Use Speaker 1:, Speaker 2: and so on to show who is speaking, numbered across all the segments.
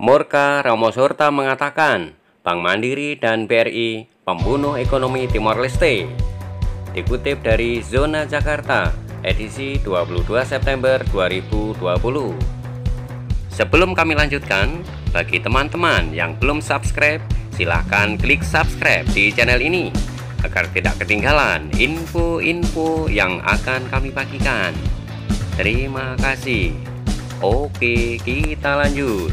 Speaker 1: Morka Ramos-Horta mengatakan Bank Mandiri dan BRI pembunuh ekonomi Timor Leste. Dikutip dari Zona Jakarta, edisi 22 September 2020. Sebelum kami lanjutkan, bagi teman-teman yang belum subscribe, silahkan klik subscribe di channel ini agar tidak ketinggalan info-info yang akan kami bagikan. Terima kasih. Oke, kita lanjut.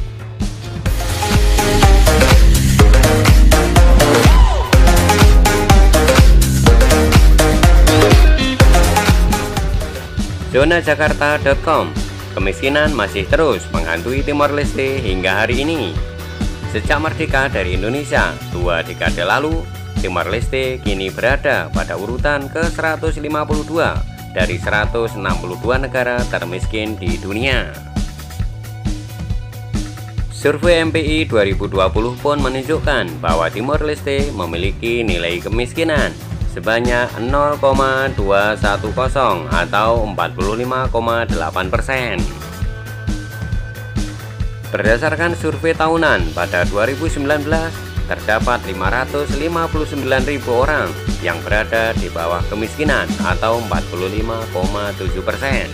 Speaker 1: Zonajakarta.com. Kemiskinan masih terus menghantui Timor Leste hingga hari ini. Sejak merdeka dari Indonesia 2 dekade lalu, Timor Leste kini berada pada urutan ke-152 dari 162 negara termiskin di dunia. Survei MPI 2020 pun menunjukkan bahwa Timor Leste memiliki nilai kemiskinan sebanyak 0,210 atau 45,8%. Berdasarkan survei tahunan pada 2019, terdapat 559.000 orang yang berada di bawah kemiskinan atau 45,7%.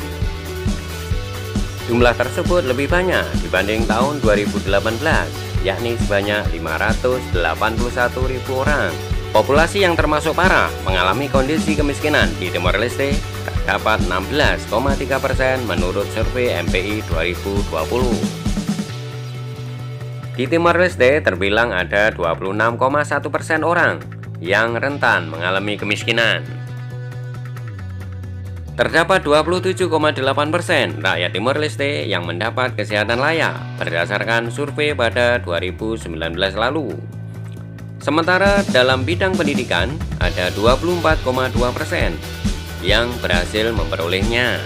Speaker 1: Jumlah tersebut lebih banyak dibanding tahun 2018, yakni sebanyak 581.000 orang. Populasi yang termasuk parah mengalami kondisi kemiskinan di Timor Leste terdapat 16,3% menurut survei MPI 2020. Di Timor Leste terbilang ada 26,1% orang yang rentan mengalami kemiskinan. Terdapat 27,8% rakyat Timor Leste yang mendapat kesehatan layak berdasarkan survei pada 2019 lalu. Sementara dalam bidang pendidikan ada 24,2% yang berhasil memperolehnya.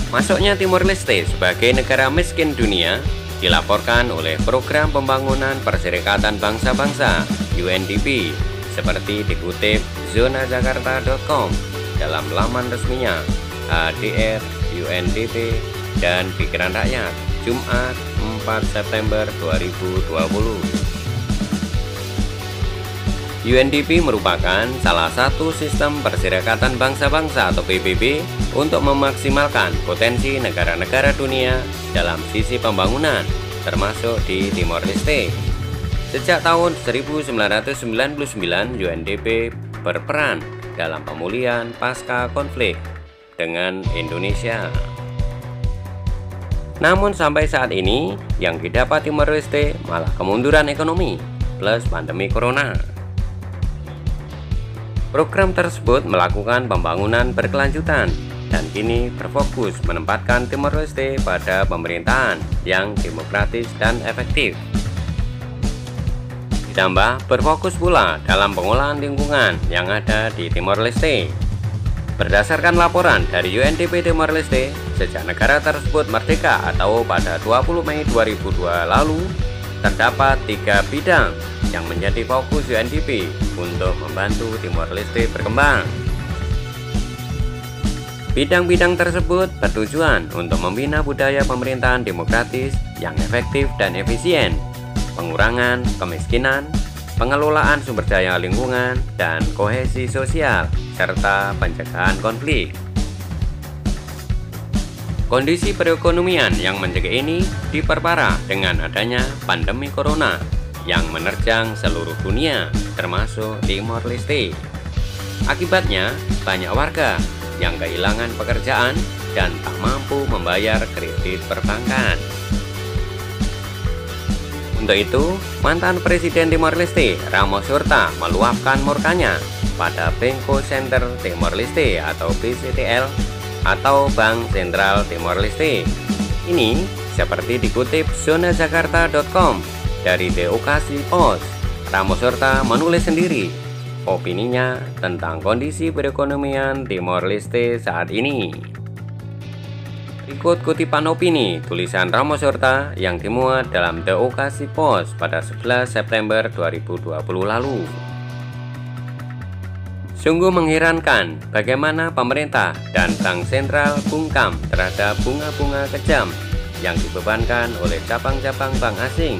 Speaker 1: Masuknya Timor Leste sebagai negara miskin dunia dilaporkan oleh Program Pembangunan Perserikatan Bangsa-Bangsa (UNDP) seperti dikutip Zonajakarta.com dalam laman resminya HDR UNDP dan Pikiran Rakyat Jumat 4 September 2020. UNDP merupakan salah satu sistem perserikatan bangsa-bangsa atau PBB untuk memaksimalkan potensi negara-negara dunia dalam sisi pembangunan, termasuk di Timor Leste. Sejak tahun 1999, UNDP berperan dalam pemulihan pasca konflik dengan Indonesia. Namun sampai saat ini, yang didapat Timor Leste malah kemunduran ekonomi plus pandemi corona. Program tersebut melakukan pembangunan berkelanjutan dan kini berfokus menempatkan Timor Leste pada pemerintahan yang demokratis dan efektif. Ditambah berfokus pula dalam pengolahan lingkungan yang ada di Timor Leste. Berdasarkan laporan dari UNDP Timor Leste, sejak negara tersebut merdeka atau pada 20 Mei 2002 lalu, terdapat 3 bidang yang menjadi fokus UNDP untuk membantu Timor Leste berkembang. Bidang-bidang tersebut bertujuan untuk membina budaya pemerintahan demokratis yang efektif dan efisien, pengurangan kemiskinan, pengelolaan sumber daya lingkungan, dan kohesi sosial, serta pencegahan konflik. Kondisi perekonomian yang mencekik ini diperparah dengan adanya pandemi corona yang menerjang seluruh dunia, termasuk Timor Leste. Akibatnya, banyak warga yang kehilangan pekerjaan dan tak mampu membayar kredit perbankan. Untuk itu, mantan Presiden Timor Leste, Ramos-Horta, meluapkan murkanya pada Bengko Center Timor Leste atau BCTL atau Bank Sentral Timor Leste. Ini seperti dikutip Zonajakarta.com dari The Ocasi Post. Ramos-Horta menulis sendiri opininya tentang kondisi perekonomian Timor Leste saat ini. Berikut kutipan opini tulisan Ramos-Horta yang dimuat dalam The Ocasi Post pada 11 September 2020 lalu. Sungguh mengherankan bagaimana pemerintah dan Bank Sentral bungkam terhadap bunga-bunga kejam yang dibebankan oleh cabang-cabang bank asing,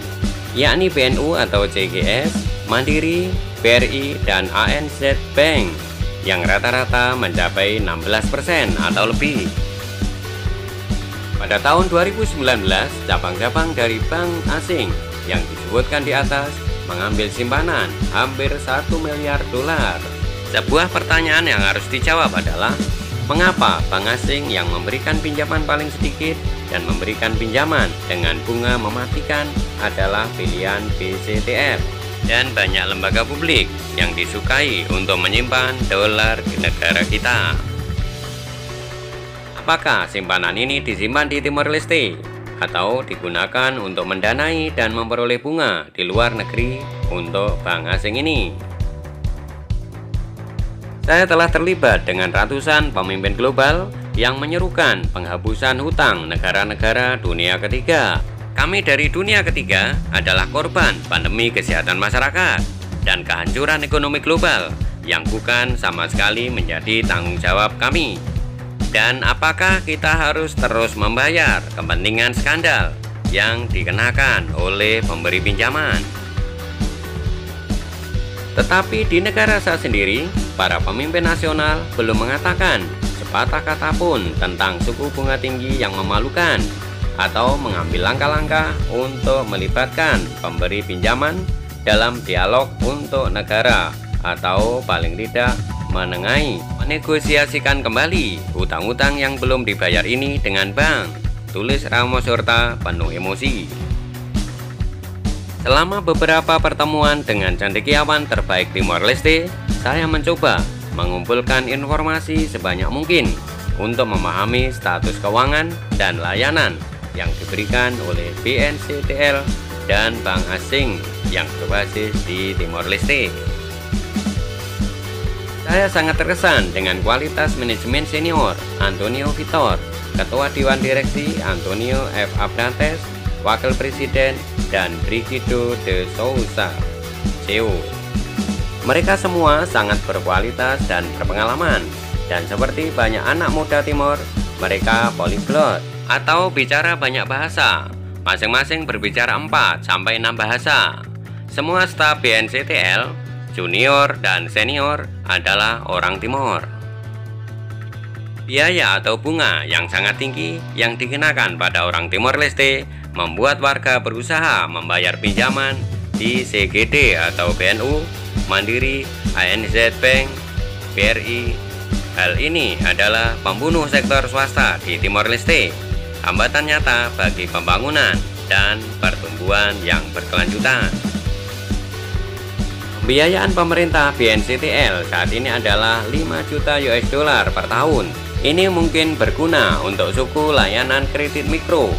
Speaker 1: yakni BNU atau CGS, Mandiri, BRI, dan ANZ Bank, yang rata-rata mencapai 16% atau lebih. Pada tahun 2019, cabang-cabang dari bank asing yang disebutkan di atas mengambil simpanan hampir 1 miliar dolar. Sebuah pertanyaan yang harus dijawab adalah, mengapa bank asing yang memberikan pinjaman paling sedikit dan memberikan pinjaman dengan bunga mematikan adalah pilihan BCTL dan banyak lembaga publik yang disukai untuk menyimpan dolar di negara kita? Apakah simpanan ini disimpan di Timor Leste atau digunakan untuk mendanai dan memperoleh bunga di luar negeri untuk bank asing ini? Saya telah terlibat dengan ratusan pemimpin global yang menyerukan penghapusan hutang negara-negara dunia ketiga. Kami dari dunia ketiga adalah korban pandemi kesehatan masyarakat dan kehancuran ekonomi global yang bukan sama sekali menjadi tanggung jawab kami. Dan apakah kita harus terus membayar kepentingan skandal yang dikenakan oleh pemberi pinjaman? Tetapi di negara saya sendiri, para pemimpin nasional belum mengatakan sepatah kata pun tentang suku bunga tinggi yang memalukan, atau mengambil langkah-langkah untuk melibatkan pemberi pinjaman dalam dialog untuk negara, atau paling tidak menegosiasikan kembali hutang-hutang yang belum dibayar ini dengan bank, tulis Ramos Horta penuh emosi. Selama beberapa pertemuan dengan cendekiawan terbaik Timor Leste, saya mencoba mengumpulkan informasi sebanyak mungkin untuk memahami status keuangan dan layanan yang diberikan oleh BNCTL dan bank asing yang berbasis di Timor Leste. Saya sangat terkesan dengan kualitas manajemen senior Antonio Vitor, Ketua Dewan Direksi Antonio F. Abrantes, Wakil Presiden, dan Brigido de Souza, CEO. Mereka semua sangat berkualitas dan berpengalaman, dan seperti banyak anak muda Timor, mereka polyglot atau bicara banyak bahasa, masing-masing berbicara 4-6 bahasa. Semua staf BNCTL, junior dan senior, adalah orang Timor. Biaya atau bunga yang sangat tinggi yang dikenakan pada orang Timor Leste membuat warga berusaha membayar pinjaman di CGD atau BNU, Mandiri, ANZ Bank, BRI. Hal ini adalah pembunuh sektor swasta di Timor Leste, hambatan nyata bagi pembangunan dan pertumbuhan yang berkelanjutan. Pembiayaan pemerintah BNCTL saat ini adalah 5 juta US dollar per tahun. Ini mungkin berguna untuk suku layanan kredit mikro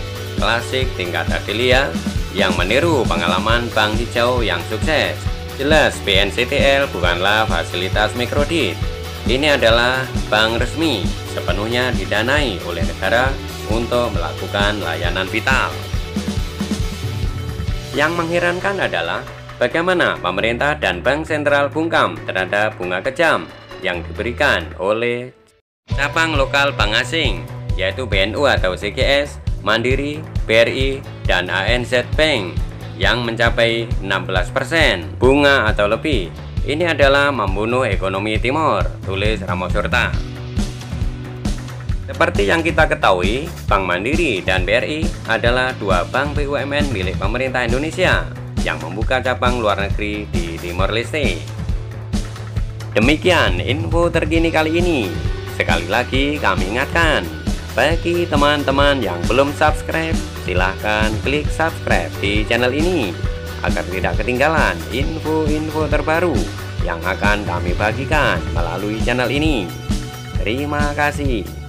Speaker 1: klasik tingkat Adelia yang meniru pengalaman bank hijau yang sukses. Jelas BNCTL bukanlah fasilitas mikrodit. Ini adalah bank resmi, sepenuhnya didanai oleh negara untuk melakukan layanan vital. Yang mengherankan adalah bagaimana pemerintah dan Bank Sentral bungkam terhadap bunga kejam yang diberikan oleh cabang lokal bank asing, yaitu BNU atau CGS, Mandiri, BRI, dan ANZ Bank yang mencapai 16% bunga atau lebih. Ini adalah membunuh ekonomi Timor, tulis Ramos Horta. Seperti yang kita ketahui, Bank Mandiri dan BRI adalah dua bank BUMN milik pemerintah Indonesia yang membuka cabang luar negeri di Timor Leste. Demikian info terkini kali ini. Sekali lagi kami ingatkan, bagi teman-teman yang belum subscribe, silahkan klik subscribe di channel ini agar tidak ketinggalan info-info terbaru yang akan kami bagikan melalui channel ini. Terima kasih.